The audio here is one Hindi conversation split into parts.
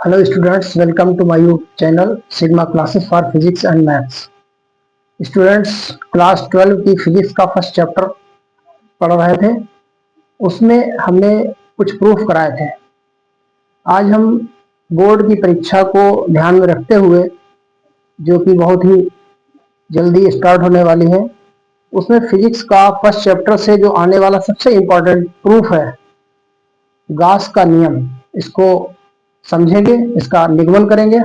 Hello students, welcome to my YouTube channel Sigma Classes for Physics and Maths। Students class 12 की फिजिक्स का फर्स्ट चैप्टर पढ़ रहे थे, उसमें हमने कुछ प्रूफ कराए थे। आज हम बोर्ड की परीक्षा को ध्यान में रखते हुए, जो कि बहुत ही जल्दी स्टार्ट होने वाली है, उसमें फिजिक्स का फर्स्ट चैप्टर से जो आने वाला सबसे इम्पोर्टेंट प्रूफ है गॉस का नियम, इसको समझेंगे, इसका निगमन करेंगे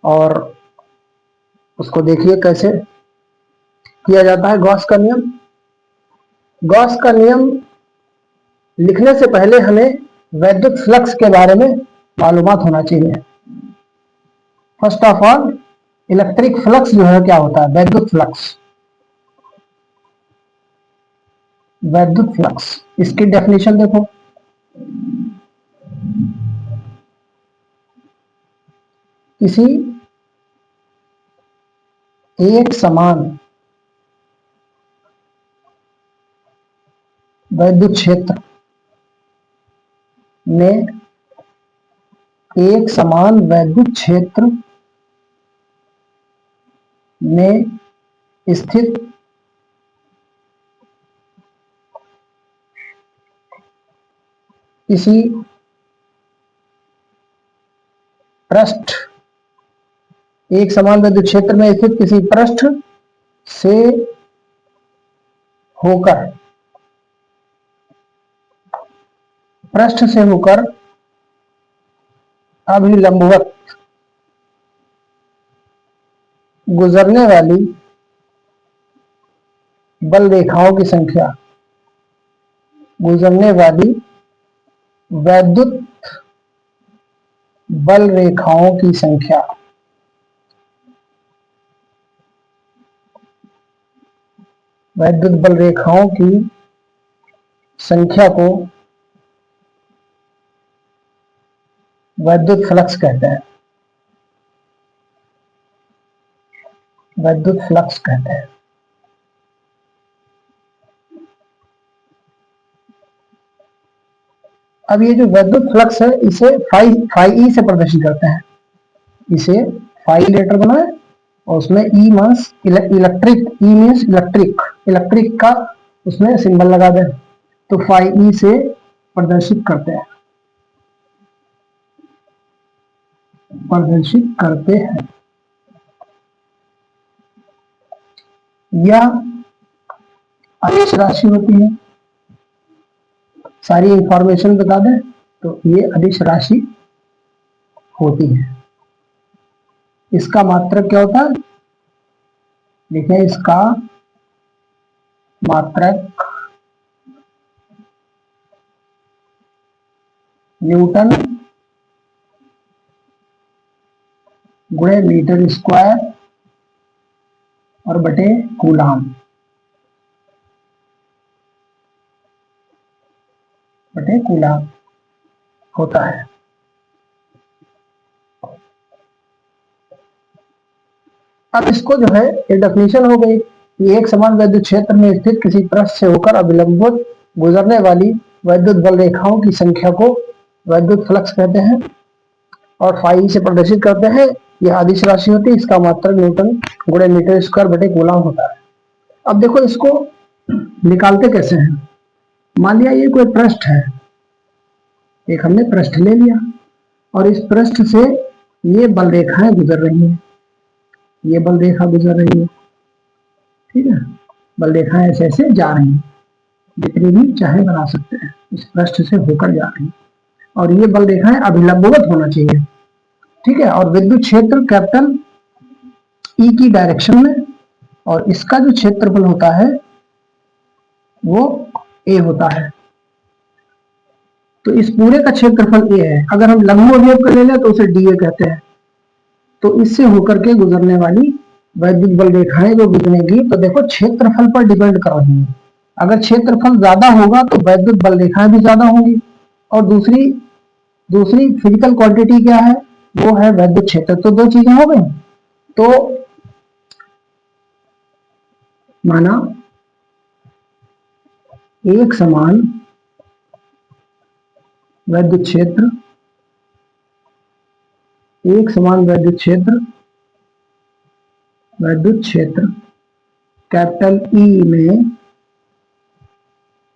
और उसको देखिए कैसे किया जाता है। गॉस का नियम, गॉस का नियम लिखने से पहले हमें वैद्युत फ्लक्स के बारे में मालूमात होना चाहिए। First of all electric flux जो है क्या होता है, वैद्युत फ्लक्स। वैद्युत फ्लक्स, इसकी डेफिनेशन देखो। किसी एक समान वैद्युत क्षेत्र में एक समान वैद्युत क्षेत्र में स्थित किसी पृष्ठ, एक समान वैद्युत क्षेत्र में स्थित किसी पृष्ठ से होकर, पृष्ठ से होकर अभिलंबवत गुजरने वाली बल रेखाओं की संख्या, गुजरने वाली वैद्युत बल रेखाओं की संख्या, वैद्युत बल रेखाओं की संख्या को वैद्युत फ्लक्स कहते हैं। वैद्युत फ्लक्स कहते हैं। अब ये जो वैद्युत फ्लक्स है, इसे फाई ई से प्रदर्शित करते हैं। इसे फाई लेटर बनाए और उसमें ई मींस इलेक्ट्रिक, ई मींस इलेक्ट्रिक, इलेक्ट्रिक का उसमें सिंबल लगा दें, तो फाई ई से प्रदर्शित करते हैं, प्रदर्शित करते हैं। यह अदिश राशि होती है। सारी इंफॉर्मेशन बता दें तो ये अदिश राशि होती है। इसका मात्रक क्या होता है, देखिए इसका मात्रक न्यूटन गुणे मीटर स्क्वायर और बटे कूलाम, बटे कूलाम होता है। अब इसको जो है ये डेफिनेशन हो गई कि एक समान वैद्युत क्षेत्र में स्थित किसी पृष्ठ से होकर अभिलंबित गुजरने वाली वैद्युत बल रेखाओं की संख्या को वैद्युत फ्लक्स कहते हैं और फाई से प्रदर्शित करते हैं। यह अदिश राशि होती है। इसका मात्रक न्यूटन गुणे मीटर स्क्वायर बटे कूलाम होता है। अब देखो इसको निकालते कैसे हैं। मान लिया ये कोई पृष्ठ है, एक हमने पृष्ठ ले लिया और इस पृष्ठ से ये बल रेखाएं गुजर रही हैं, ये बल रेखा गुजर रही है, ठीक है। बल रेखाएं ऐसे ऐसे जा रही हैं, जितनी भी चाहे बना सकते हैं, इस पृष्ठ से होकर जा रही हैं और ये बल रेखाएं अभिलंबवत होना चाहिए, ठीक है। और विद्युत क्षेत्र कैपिटल ई की डायरेक्शन में, और इसका जो क्षेत्रफल होता है वो ए होता है। तो इस पूरे का क्षेत्रफल ए है। अगर हम लंब अवयव को ले लें तो उसे डी ए कहते हैं। तो इससे होकर के गुजरने वाली वैद्युत बल रेखाएं जो गुजरेंगी, तो देखो क्षेत्रफल पर डिपेंड कर रही है। अगर क्षेत्रफल ज्यादा होगा तो वैद्युत बल रेखाएं भी ज्यादा होंगी। और दूसरी फिजिकल क्वांटिटी क्या है, वो है वैद्युत क्षेत्र। तो दो चीजें हो गई। तो माना एक समान वैद्युत क्षेत्र एक समान विद्युत क्षेत्र कैपिटल ई में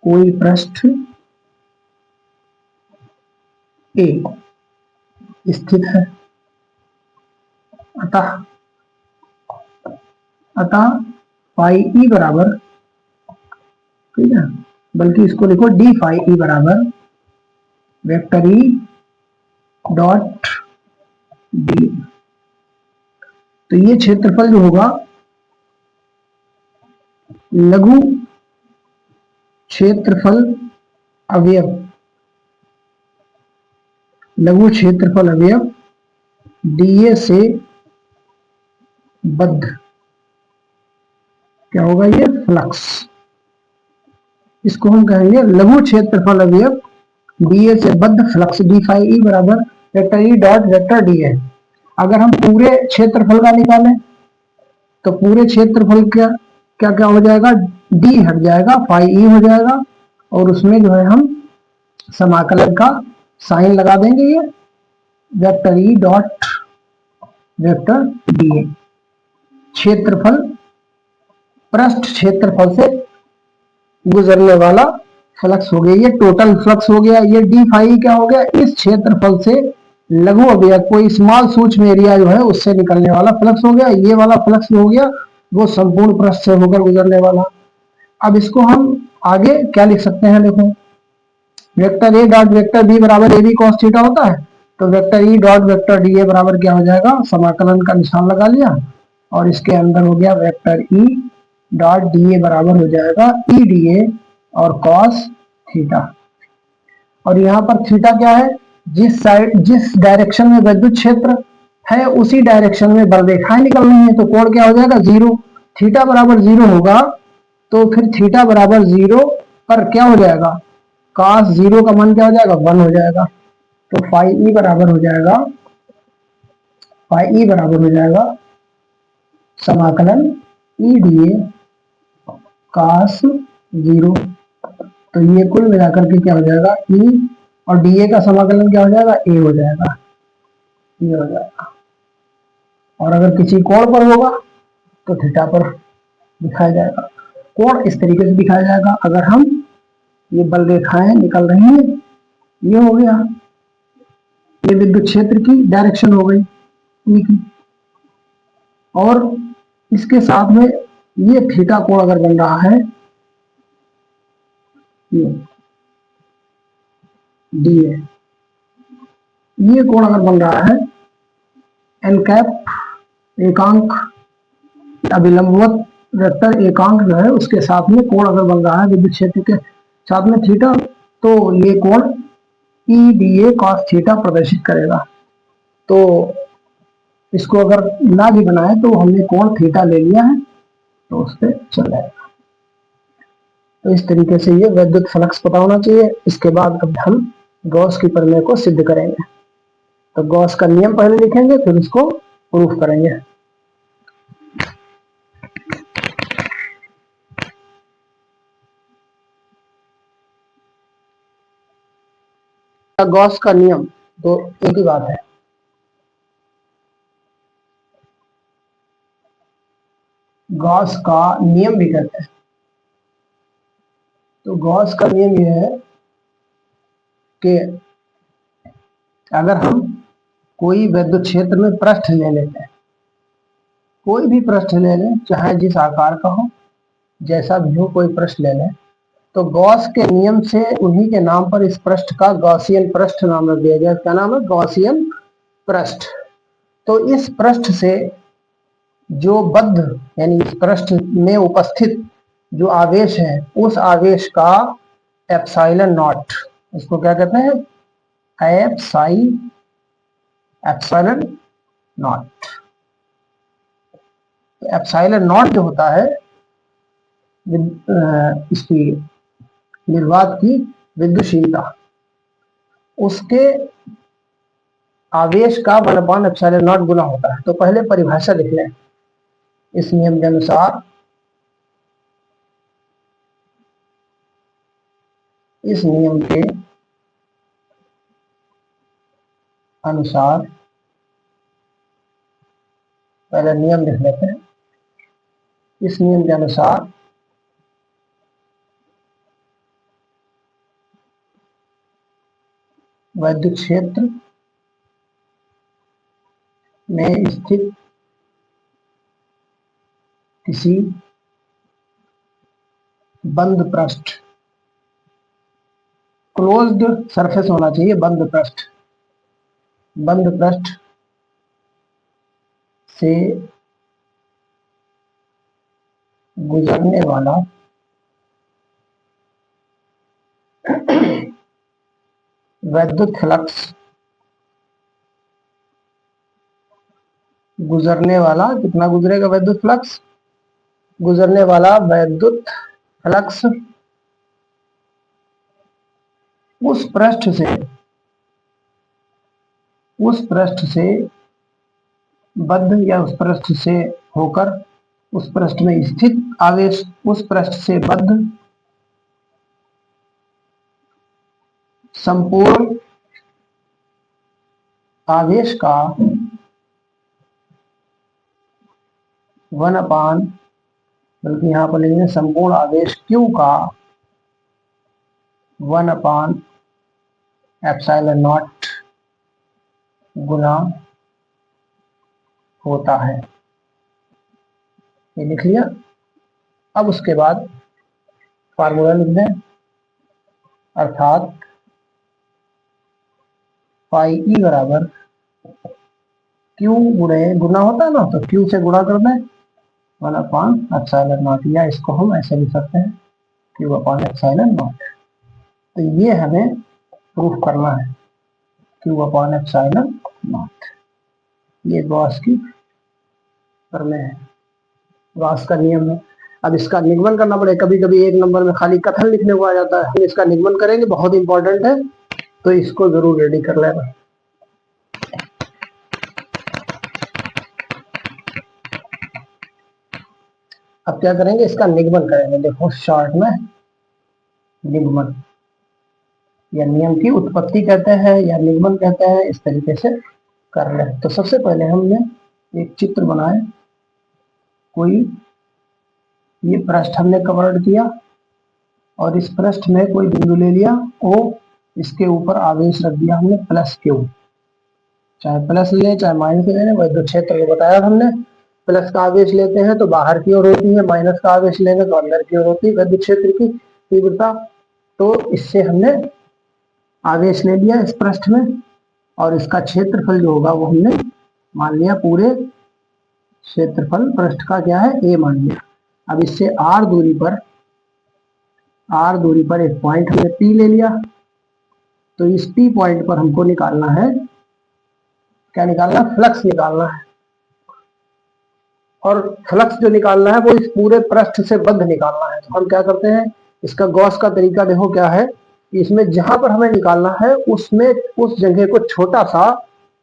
कोई पृष्ठ ए स्थित है। अतः फाई ई बराबर, ठीक है, बल्कि इसको लिखो डी फाई ई बराबर वेक्टर ई डॉट डी। तो ये क्षेत्रफल जो होगा लघु क्षेत्रफल अवयव डीए से बद्ध क्या होगा, ये फ्लक्स। इसको हम कहेंगे लघु क्षेत्रफल अवयव डीए से बद्ध फ्लक्स। डी फाई ई बराबर vector E dot vector D है। अगर हम पूरे क्षेत्रफल का निकालें तो पूरे क्षेत्रफल क्या क्या क्या हो जाएगा, डी हट जाएगा, फाई ई हो जाएगा, और उसमें जो है हम समाकलन का साइन लगा देंगे, ये vector E dot vector D. क्षेत्रफल पृष्ठ क्षेत्रफल से गुजरने वाला फ्लक्स हो गया, ये टोटल फ्लक्स हो गया। ये डी फाई क्या हो गया, इस क्षेत्रफल से लघु अवयव कोई स्मॉल सूक्ष्म एरिया जो है उससे निकलने वाला फ्लक्स हो गया। ये वाला फ्लक्स हो गया वो संपूर्ण पृष्ठ से होकर गुजरने वाला। अब इसको हम आगे क्या लिख सकते हैं, देखो vector a dot vector b बराबर ए बी कॉस थीटा होता है, तो vector E dot vector d a बराबर क्या हो जाएगा, समाकलन का निशान लगा लिया और इसके अंदर हो गया vector E dot D a बराबर हो जाएगा ई डी ए और कॉस थीटा। और यहाँ पर थीटा क्या है, जिस डायरेक्शन में विद्युत क्षेत्र है उसी डायरेक्शन में बल रेखाएं निकल रही है, तो कोण क्या हो जाएगा, जीरो। थीटा बराबर जीरो होगा तो फिर थीटा बराबर जीरो पर क्या हो जाएगा, cos जीरो का मान क्या हो जाएगा, 1 हो जाएगा। तो फाई ई बराबर हो जाएगा समाकलन ई डी ए cos जीरो। तो ये कुल मिलाकर के क्या हो जाएगा, ई और डी ए का समाकलन क्या हो जाएगा, ए हो जाएगा, ये हो जाएगा। और अगर किसी कोण पर होगा तो थीटा पर दिखाया जाएगा। कोण इस तरीके से दिखाया जाएगा, अगर हम ये बल रेखाएं निकल रही हैं, ये हो गया, ये विद्युत क्षेत्र की डायरेक्शन हो गई ई की, और इसके साथ में ये थीटा कोण अगर बन रहा है, ये डी है, ये कोण अगर बन रहा है एन कैप एकांक अभिलंबवत वेक्टर एकांक जो है उसके साथ में कोण अगर बन रहा है विद्युत क्षेत्र के साथ में थीटा, तो ये कोण ई डी ए कॉस थीटा प्रदर्शित करेगा। तो इसको अगर ना भी बनाए तो हमने कोण थीटा ले लिया है तो उस पर चल जाएगा। तो इस तरीके से ये विद्युत फ्लक्स पता होना चाहिए। इसके बाद अब हम गॉस की प्रमेय को सिद्ध करेंगे। तो गॉस का नियम पहले लिखेंगे फिर उसको प्रूफ करेंगे। गॉस का नियम तो एक ही बात है, गॉस का नियम भी कहते हैं। तो गॉस का नियम यह है कि अगर हम कोई विद्युत क्षेत्र में पृष्ठ ले लेते हैं, कोई भी पृष्ठ ले लें, चाहे जिस आकार का हो, जैसा भी हो, कोई पृष्ठ ले लें, तो गॉस के नियम से उन्हीं के नाम पर इस पृष्ठ का गॉसियन पृष्ठ नाम रख दिया गया। क्या नाम है, गॉसियन पृष्ठ। तो इस पृष्ठ से जो बद्ध यानी इस पृष्ठ में उपस्थित जो आवेश है उस आवेश का एप्सिलॉन नॉट, इसको क्या कहते हैं, एप्सिलॉन नॉट। एप्सिलॉन नॉट जो होता है इसकी निर्वात की विद्युशीलता, उसके आवेश का 1 एप्सिलॉन नॉट गुना होता है। तो पहले परिभाषा लिख लें। इस नियम के अनुसार, इस नियम के अनुसार पहले नियम लिख लेते हैं। इस नियम के अनुसार विद्युत क्षेत्र में स्थित किसी बंद पृष्ठ, क्लोज्ड सरफेस होना चाहिए, बंद पृष्ठ से गुजरने वाला विद्युत फ्लक्स, गुजरने वाला कितना गुजरेगा विद्युत फ्लक्स, गुजरने वाला विद्युत फ्लक्स उस पृष्ठ से बद्ध या उस पृष्ठ से होकर, उस पृष्ठ में स्थित आवेश, उस पृष्ठ से बद्ध संपूर्ण आवेश का 1/, बल्कि यहां पर लिखेंगे संपूर्ण आवेश Q का 1/ε0 गुना होता है। ये लिख लिया। अब उसके बाद फार्मूला लिख दें, अर्थात पाई ई बराबर क्यू गुना होता है ना, तो क्यू से गुणा कर दें 1/ε0, या इसको हम ऐसे लिख सकते हैं Q/ε0। तो ये हमें प्रूफ करना है, Q/ε0। ये गॉस की प्रमेय है, गॉस का नियम है। अब इसका निगमन करना पड़ेगा। कभी कभी एक नंबर में खाली कथन लिखने को आ जाता है, हम इसका निगमन करेंगे, बहुत इंपॉर्टेंट है, तो इसको जरूर रेडी कर लेना। अब क्या करेंगे, इसका निगमन करेंगे। देखो शॉर्ट में निगमन या नियम की उत्पत्ति कहते हैं या निगमन कहते हैं, इस तरीके से कर ले। तो सबसे पहले हमने एक चित्र बनाए, कोई ये पृष्ठ हमने कवर्ड किया और इस पृष्ठ में कोई बिंदु ले लिया ओ, इसके ऊपर आवेश रख दिया हमने +Q, चाहे प्लस ले चाहे माइनस ले, विद्युत क्षेत्र को बताया हमने। प्लस का आवेश लेते हैं तो बाहर की ओर होती है, माइनस का आवेश लेंगे तो अंदर की ओर होती है विद्युत क्षेत्र की तीव्रता। तो इससे हमने आवेश ले लिया इस पृष्ठ में, और इसका क्षेत्रफल जो होगा वो हमने मान लिया, पूरे क्षेत्रफल पृष्ठ का क्या है A मान लिया। अब इससे r दूरी पर एक पॉइंट हमने P ले लिया। तो इस P पॉइंट पर हमको निकालना है, क्या निकालना है, फ्लक्स निकालना है। और फ्लक्स जो निकालना है वो इस पूरे पृष्ठ से बद्ध निकालना है। तो हम क्या करते हैं, इसका गॉस का तरीका देखो क्या है, इसमें जहां पर हमें निकालना है उसमें उस जगह को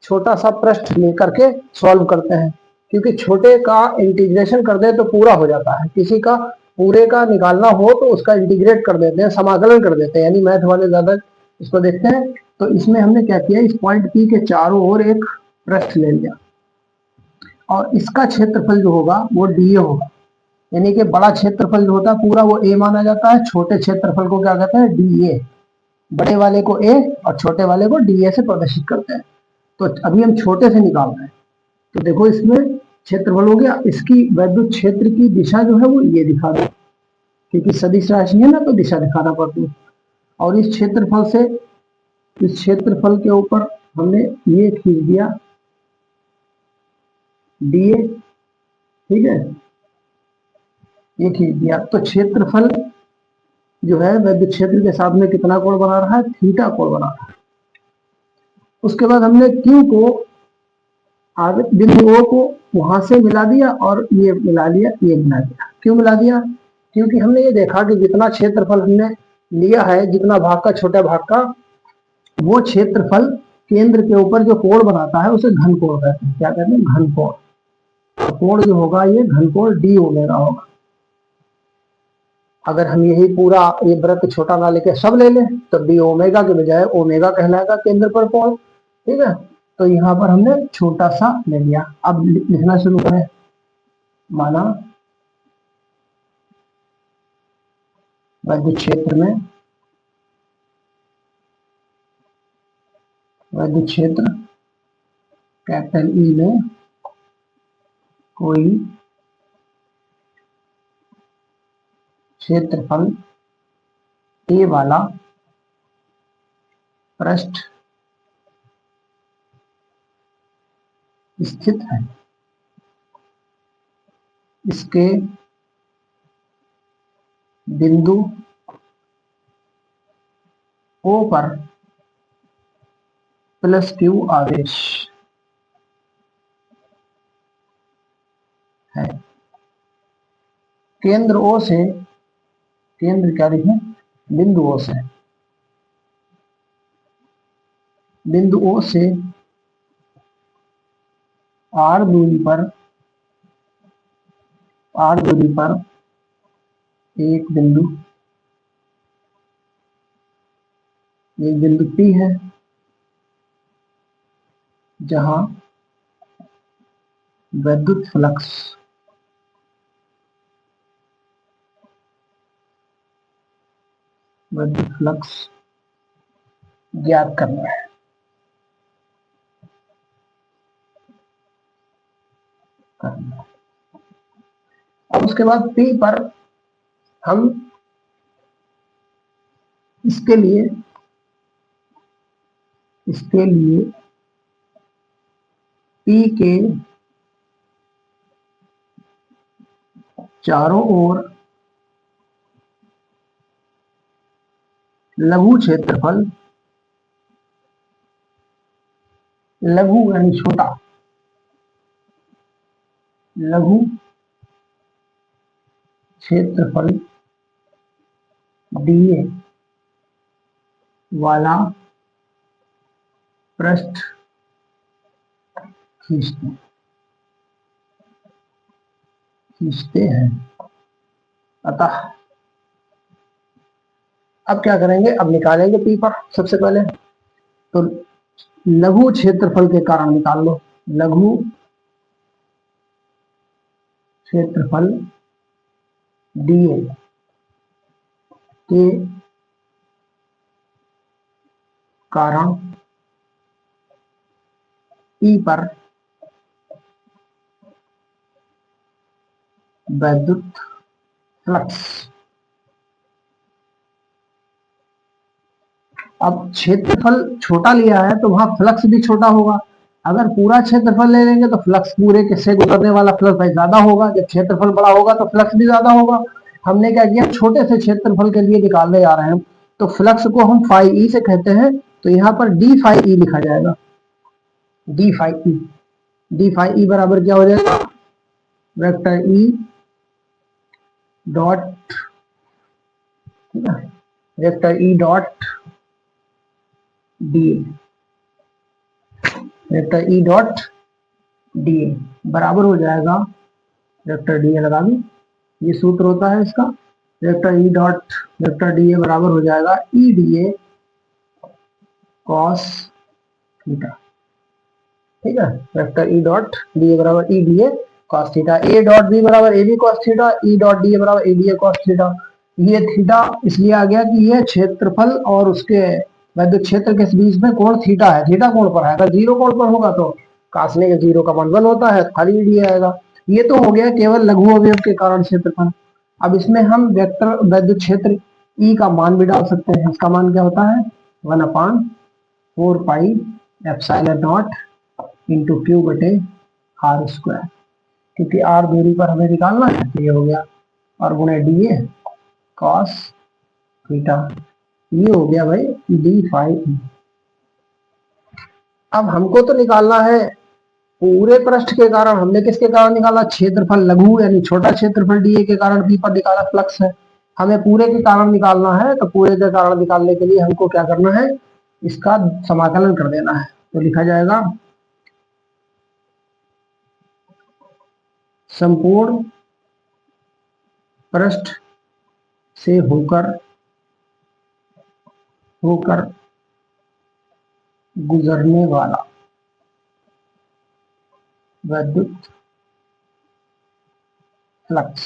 छोटा सा पृष्ठ लेकर के सॉल्व करते हैं, क्योंकि छोटे का इंटीग्रेशन कर दे तो पूरा हो जाता है, किसी का पूरे का निकालना हो तो उसका इंटीग्रेट कर देते हैं, समाकलन कर देते हैं, यानी मैथ वाले ज्यादा इसको देखते हैं। तो इसमें हमने क्या किया, इस पॉइंट P के चारों ओर एक पृष्ठ ले लिया और इसका क्षेत्रफल जो होगा वो dA होगा, यानी कि बड़ा क्षेत्रफल जो होता है पूरा वो A माना जाता है, छोटे क्षेत्रफल को क्या कहते हैं, dA। बड़े वाले को A और छोटे वाले को dA से प्रदर्शित करते हैं। तो अभी हम छोटे से निकाल रहे हैं, तो देखो इसमें क्षेत्रफल हो गया, इसकी विद्युत क्षेत्र की दिशा जो है वो ये दिखा दो, क्योंकि सदिश राशि है ना तो दिशा दिखाना पड़ती है। और इस क्षेत्रफल के ऊपर हमने ये खींच दिया dA, ठीक है, ये खींच दिया। तो क्षेत्रफल जो है विद्युत क्षेत्र के साथ में कितना कोण बना रहा है, थीटा कोण बना रहा है। उसके बाद हमने Q को बिंदु O को वहां से मिला दिया और ये मिला लिया, ये मिला दिया। क्यों मिला दिया, क्योंकि हमने ये देखा कि जितना क्षेत्रफल हमने लिया है, जितना भाग का छोटा भाग का, वो क्षेत्रफल केंद्र के ऊपर जो कोण बनाता है उसे घन कोण कहते हैं। क्या कहते हैं, घन कोण। तो कोण जो होगा ये घन कोण d ओमेगा होगा। अगर हम यही पूरा ये वृत्त छोटा ना लेके सब ले लें तो d ओमेगा के बजाय ओमेगा कहलाएगा केंद्र पर कोण, ठीक है। तो यहाँ पर हमने छोटा सा ले लिया। अब लिखना शुरू करें। माना विद्युत क्षेत्र में विद्युत क्षेत्र कैपिटल ई में कोई क्षेत्रफल ए वाला पृष्ठ स्थित है। इसके बिंदु O पर प्लस Q आवेश है। केंद्र O से, केंद्र क्या लिखें, बिंदु O से, बिंदु O से r दूरी पर एक बिंदु P है, जहां विद्युत फ्लक्स ज्ञात करना है। अब उसके बाद P पर हम इसके लिए P के चारों ओर लघु क्षेत्रफल, लघु यानी छोटा, लघु क्षेत्रफल dA वाला पृष्ठ खींचते हैं। अतः अब क्या करेंगे, अब निकालेंगे P पर। सबसे पहले तो लघु क्षेत्रफल के कारण निकाल लो। लघु क्षेत्रफल dA के कारण E पर विद्युत फ्लक्स। अब क्षेत्रफल छोटा लिया है तो वहां फ्लक्स भी छोटा होगा। अगर पूरा क्षेत्रफल ले लेंगे तो फ्लक्स पूरे से गुजरने वाला फ्लक्स भाई ज्यादा होगा। जब क्षेत्रफल बड़ा होगा तो फ्लक्स भी ज्यादा होगा। हमने क्या किया, छोटे से क्षेत्रफल के लिए निकालने जा रहे हैं, तो फ्लक्स को हम फाई ई से कहते हैं, तो यहाँ पर डी फाई ई लिखा जाएगा। डी फाई ई बराबर क्या हो जाएगा, vector E dot, vector E dot D, vector E dot D बराबर हो जाएगा, वेक्टर डी लगा दी, ये सूत्र होता है इसका, वेक्टर ई डॉट वेक्टर डी बराबर हो जाएगा E D A cos theta. ठीक है, वेक्टर ई डॉट डी बराबर E D A cos theta. A dot B बराबर A B cos theta, E dot D बराबर A D A cos theta. ये थीटा इसलिए आ गया कि ये क्षेत्रफल और उसके विद्युत क्षेत्र के बीच में कोण थीटा है। थीटा कोण पर है, अगर जीरो कोण पर होगा तो कासने के जीरो का मान 1 होता है, खाली ई डी आएगा। ये तो हो गया केवल लघु अवयव के कारण क्षेत्रफल। अब इसमें हम वेक्टर विद्युत क्षेत्र ई का मान भी डाल सकते हैं। इसका मान क्या होता है, 1/4 pi epsilon not into Q बटे आर स्क्वायर, क्योंकि आर दूरी पर हमें निकालना है, तो ये हो गया, और गुणे डी ए कॉस थीटा, ये हो गया भाई डी फाई ई। अब हमको तो निकालना है पूरे पृष्ठ के कारण। हमने किसके कारण निकाला, क्षेत्रफल लघु यानी छोटा क्षेत्रफल डीए के कारण पी पर निकाला फ्लक्स है। हमें पूरे के कारण निकालना है, तो पूरे के कारण निकालने के लिए हमको क्या करना है, इसका समाकलन कर देना है। तो लिखा जाएगा संपूर्ण पृष्ठ से होकर गुजरने वाला वैद्युत फ्लक्स।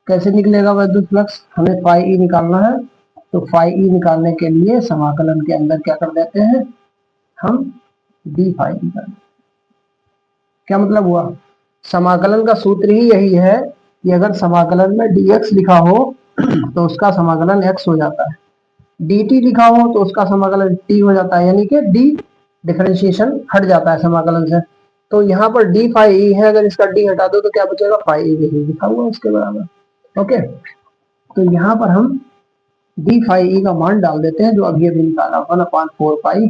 कैसे निकलेगा वैद्युत फ्लक्स? हमें फाई ई निकालना है, तो फाई ई निकालने के लिए समाकलन के अंदर क्या कर देते हैं हम, डी फाई ई कर। क्या मतलब हुआ? समाकलन का सूत्र ही यही है कि अगर समाकलन में dx लिखा हो तो उसका समाकलन x हो जाता है, dt लिखा हो तो उसका समाकलन t हो जाता है, यानी कि d डिफरेंशिएशन हट जाता है समाकलन से। तो यहाँ पर डी फाई ई है, अगर इसका d हटा दो तो क्या बचेगा, फाई ई यही लिखा हुआ उसके बराबर। ओके, तो यहाँ पर हम डी फाई ई का मान डाल देते हैं जो अभी अभी निकाला, 1/4 pi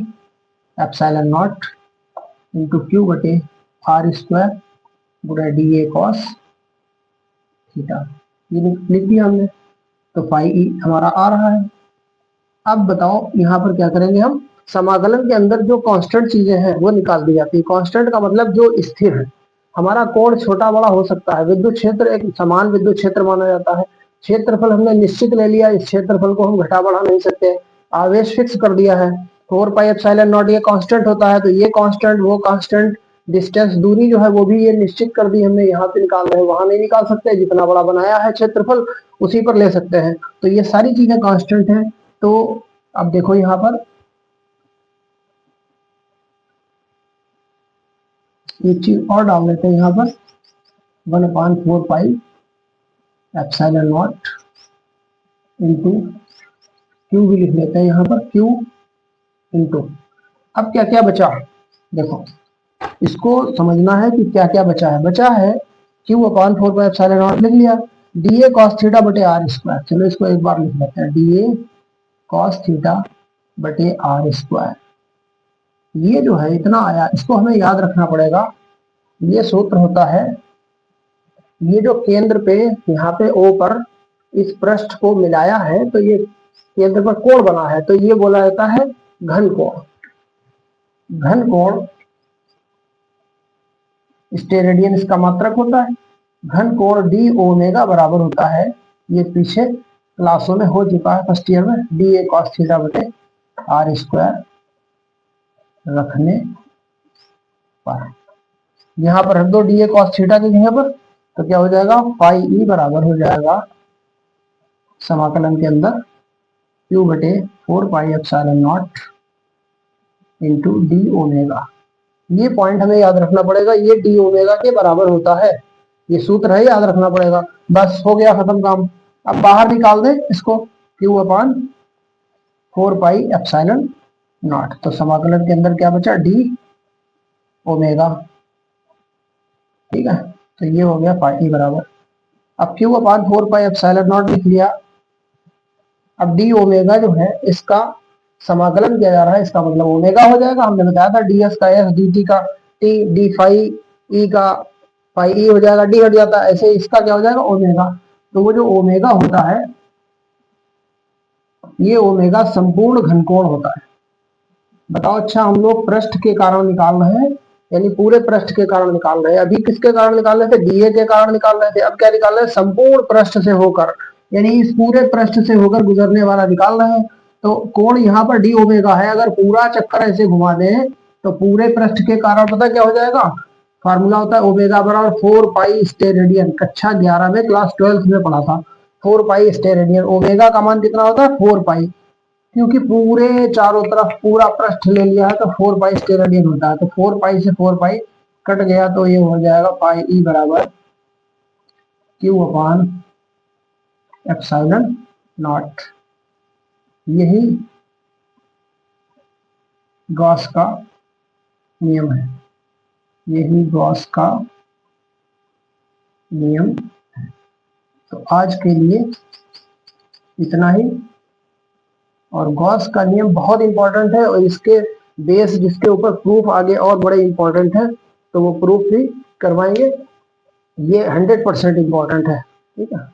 epsilon not into Q बटे आर स्क्वायर गुणा डी ए कॉस थीटा, ये लिख दिया हमने। तो फाई ई हमारा आ रहा है। अब बताओ यहाँ पर क्या करेंगे हम, समाकलन के अंदर जो कांस्टेंट चीजें हैं वो निकाल दी जाती है। कांस्टेंट का मतलब जो स्थिर है। हमारा कोण छोटा बड़ा हो सकता है, विद्युत क्षेत्र एक समान विद्युत क्षेत्र माना जाता है। क्षेत्रफल हमने निश्चित ले लिया, इस क्षेत्रफल को हम घटा बढ़ा नहीं सकते। आवेश फिक्स कर दिया है, 4 पाई एप्सिलॉन नॉट ये कांस्टेंट होता है, तो ये कांस्टेंट वो कांस्टेंट, डिस्टेंस दूरी जो है वो भी ये निश्चित कर दी हमने, यहाँ पे निकाल रहे हैं, वहां नहीं निकाल सकते, जितना बड़ा बनाया है क्षेत्रफल उसी पर ले सकते हैं। तो ये सारी चीजें कांस्टेंट हैं। तो अब देखो यहाँ पर एक चीज और डाल देते हैं, यहाँ पर 1/4 pi epsilon not into Q भी लिख लेते हैं यहाँ पर, क्यू इंटू। अब क्या क्या बचा, देखो इसको समझना है कि क्या क्या बचा है। बचा है Q/4 पाई एप्सिलॉन नॉट लिख लिया, dA cos थीटा बटे आर स्क्वायर। चलो इसको एक बार लिख लेते हैं, dA cos थीटा बटे आर स्क्वायर। ये जो है इतना आया, इसको हमें याद रखना पड़ेगा। ये सूत्र होता है, ये जो केंद्र पे यहाँ पे O पर इस पृष्ठ को मिलाया है, तो ये केंद्र पर कोण बना है, तो ये बोला जाता है घन कोण। घन कोण स्टेरेडियन इसका मात्रक होता है। घन कोण डी ओमेगा बराबर होता है, ये पीछे क्लासों में हो चुका है फर्स्ट ईयर में, dA cos थीटा बटे आर स्क्वायर रखने पर। यहाँ पर रख दो dA cos थीटा की जगह पर, तो क्या हो जाएगा, फाई ई बराबर हो जाएगा समाकलन के अंदर Q बटे 4 pi epsilon not into D omega. ये पॉइंट हमें याद रखना पड़ेगा, ये डी ओमेगा के बराबर होता है, ये सूत्र है, याद रखना पड़ेगा। बस हो गया खत्म काम। अब बाहर निकाल दे इसको, Q/4 पाई एप्सिलॉन नॉट। तो समाकलन के अंदर क्या बचा, डी ओमेगा, ठीक है। तो ये हो गया पाई ई बराबर। अब Q/4 पाई एप्सिलॉन नॉट लिख लिया। अब डी ओमेगा जो है इसका समाकलन किया जा रहा है, इसका मतलब ओमेगा हो जाएगा। हमने बताया था ds का s, dt का t, डी फाई ई का फाई ई हो जाएगा, डी हट जाता है, ऐसे इसका क्या हो जाएगा, ओमेगा। तो वो जो ओमेगा होता है, ये ओमेगा संपूर्ण घनकोण होता है। बताओ, अच्छा हम लोग पृष्ठ के कारण निकाल रहे हैं, यानी पूरे पृष्ठ के कारण निकाल रहे हैं। अभी किसके कारण निकाल रहे थे, डीए के कारण निकाल रहे थे। अब क्या निकाल रहे हैं, संपूर्ण पृष्ठ से होकर, यानी इस पूरे पृष्ठ से होकर गुजरने वाला निकाल रहे हैं। तो कोण यहाँ पर डी ओमेगा है, अगर पूरा चक्कर ऐसे घुमा दें तो पूरे पृष्ठ के कारण पता क्या हो जाएगा, फार्मूला होता है ओमेगा बराबर 4 पाई स्टेरेडियन। कक्षा 11 में, क्लास 12 में पढ़ा था, 4 पाई स्टेरेडियन। ओमेगा का मान कितना होता है, 4 पाई, क्योंकि पूरे चारों तरफ पूरा पृष्ठ ले लिया है तो 4 पाई स्टेरेडियन होता है। तो 4 पाई से 4 पाई कट गया, तो ये हो जाएगा पाई ई बराबर Q/4 एप्सिलॉन नॉट। यही गॉस का नियम है, यही गॉस का नियम है। तो आज के लिए इतना ही। और गॉस का नियम बहुत इंपॉर्टेंट है, और इसके बेस जिसके ऊपर प्रूफ आगे और बड़े इंपॉर्टेंट है, तो वो प्रूफ भी करवाएंगे। ये 100% इंपॉर्टेंट है, ठीक है।